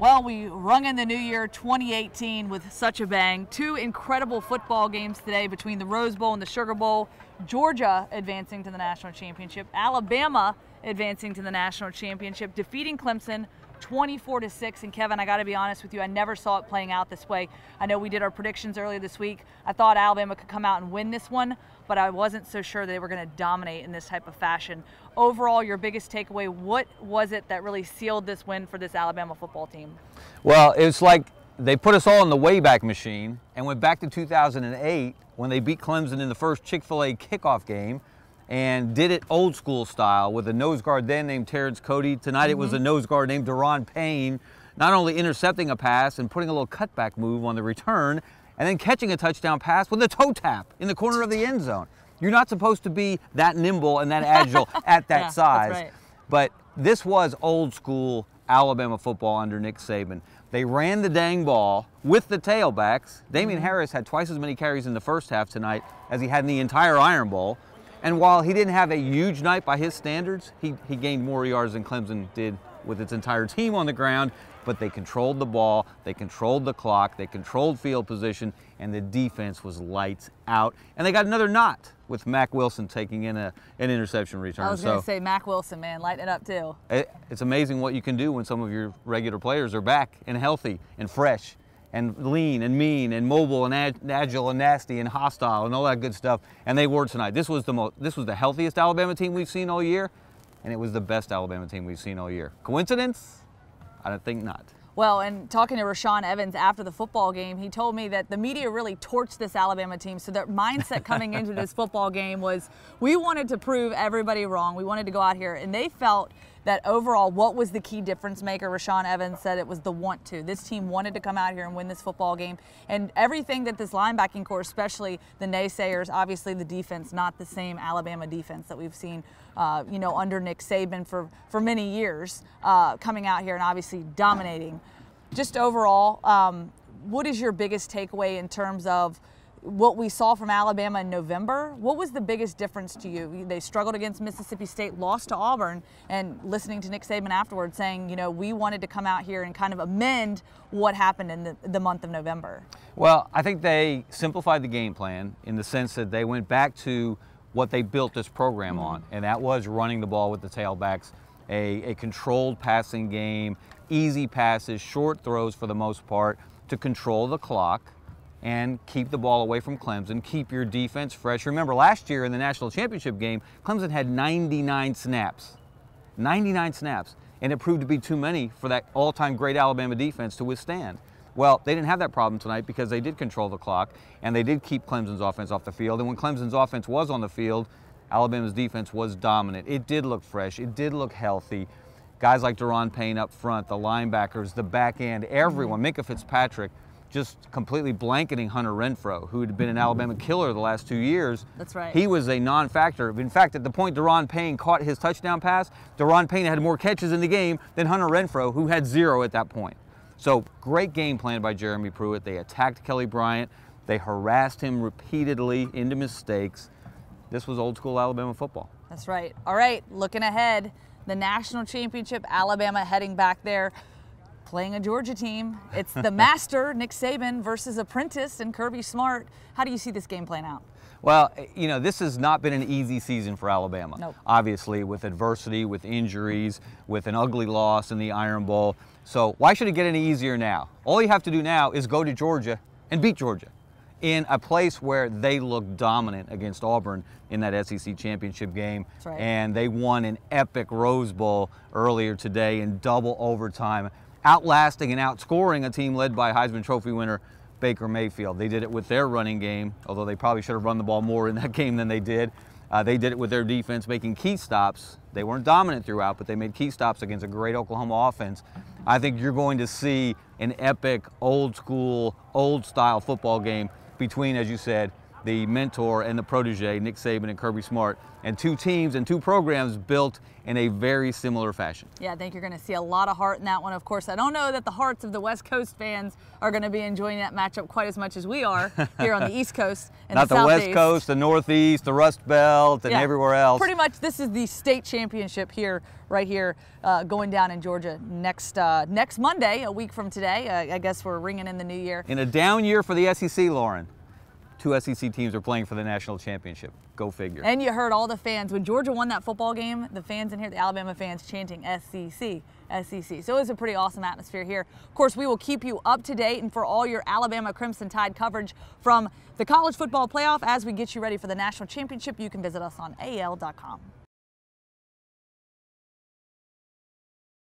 Well, we rung in the new year 2018 with such a bang. Two incredible football games today between the Rose Bowl and the Sugar Bowl. Georgia advancing to the national championship. Alabama advancing to the national championship, defeating Clemson 24-6. And Kevin, I got to be honest with you, I never saw it playing out this way. I know we did our predictions earlier this week. I thought Alabama could come out and win this one, but I wasn't so sure they were going to dominate in this type of fashion. Overall, your biggest takeaway, what was it that really sealed this win for this Alabama football team? Well, it's like they put us all in the Wayback Machine and went back to 2008 when they beat Clemson in the first Chick-fil-A kickoff game and did it old school style with a nose guard then named Terrence Cody. Tonight it was a nose guard named Deron Payne, not only intercepting a pass and putting a little cutback move on the return, and then catching a touchdown pass with a toe tap in the corner of the end zone. You're not supposed to be that nimble and that agile at that size. That's right. But this was old school Alabama football under Nick Saban. They ran the dang ball with the tailbacks. Damian Harris had twice as many carries in the first half tonight as he had in the entire Iron Bowl. And while he didn't have a huge night by his standards, he gained more yards than Clemson did with its entire team on the ground. But they controlled the ball, they controlled the clock, they controlled field position, and the defense was lights out. And they got another knot with Mack Wilson taking in an interception return. I was going to say, Mack Wilson, man, lighting it up too. It's amazing what you can do when some of your regular players are back and healthy and fresh and lean and mean and mobile and agile and nasty and hostile and all that good stuff. And they were tonight. This was the healthiest Alabama team we've seen all year, and it was the best Alabama team we've seen all year. Coincidence? I don't think not. Well, and talking to Rashaan Evans after the football game, he told me that the media really torched this Alabama team. So their mindset coming into this football game was, we wanted to prove everybody wrong. We wanted to go out here, and they felt that overall, what was the key difference maker? Rashaan Evans said it was the want to. This team wanted to come out here and win this football game. And everything that this linebacking core, especially the naysayers, obviously the defense, not the same Alabama defense that we've seen under Nick Saban for many years, coming out here and obviously dominating. Just overall, what is your biggest takeaway in terms of what we saw from Alabama in November? What was the biggest difference to you? They struggled against Mississippi State, lost to Auburn, and listening to Nick Saban afterwards saying, we wanted to come out here and kind of amend what happened in the month of November. Well, I think they simplified the game plan in the sense that they went back to what they built this program on, and that was running the ball with the tailbacks, a controlled passing game, easy passes, short throws for the most part, to control the clock and keep the ball away from Clemson, keep your defense fresh. Remember, last year in the national championship game, Clemson had 99 snaps. 99 snaps. And it proved to be too many for that all-time great Alabama defense to withstand. Well, they didn't have that problem tonight because they did control the clock and they did keep Clemson's offense off the field. And when Clemson's offense was on the field, Alabama's defense was dominant. It did look fresh. It did look healthy. Guys like Deron Payne up front, the linebackers, the back end, everyone, Minkah Fitzpatrick, just completely blanketing Hunter Renfrow, who had been an Alabama killer the last 2 years. That's right. He was a non-factor. In fact, at the point Deron Payne caught his touchdown pass, Deron Payne had more catches in the game than Hunter Renfrow, who had 0 at that point. So great game plan by Jeremy Pruitt. They attacked Kelly Bryant. They harassed him repeatedly into mistakes. This was old school Alabama football. That's right. All right, looking ahead, the national championship, Alabama heading back there, playing a Georgia team. It's the master, Nick Saban, versus apprentice and Kirby Smart. How do you see this game playing out? Well, this has not been an easy season for Alabama. Nope. Obviously, with adversity, with injuries, with an ugly loss in the Iron Bowl. So why should it get any easier now? All you have to do now is go to Georgia and beat Georgia in a place where they looked dominant against Auburn in that SEC championship game. That's right. And they won an epic Rose Bowl earlier today in double overtime, outlasting and outscoring a team led by Heisman Trophy winner Baker Mayfield. They did it with their running game, although they probably should have run the ball more in that game than they did. They did it with their defense, making key stops. They weren't dominant throughout, but they made key stops against a great Oklahoma offense. I think you're going to see an epic, old school, old style football game between, as you said, the mentor and the protege, Nick Saban and Kirby Smart, and two teams and two programs built in a very similar fashion. Yeah, I think you're going to see a lot of heart in that one. Of course, I don't know that the hearts of the West Coast fans are going to be enjoying that matchup quite as much as we are here on the East Coast and Not the Southeast. West Coast, the Northeast, the Rust Belt, and everywhere else. Pretty much this is the state championship here, right here, going down in Georgia next Monday, a week from today. I guess we're ringing in the new year. In a down year for the SEC, Lauren, two SEC teams are playing for the national championship. Go figure. And you heard all the fans. When Georgia won that football game, the fans in here, the Alabama fans, chanting SEC, SEC. So it was a pretty awesome atmosphere here. Of course, we will keep you up to date and for all your Alabama Crimson Tide coverage from the college football playoff as we get you ready for the national championship. You can visit us on AL.com.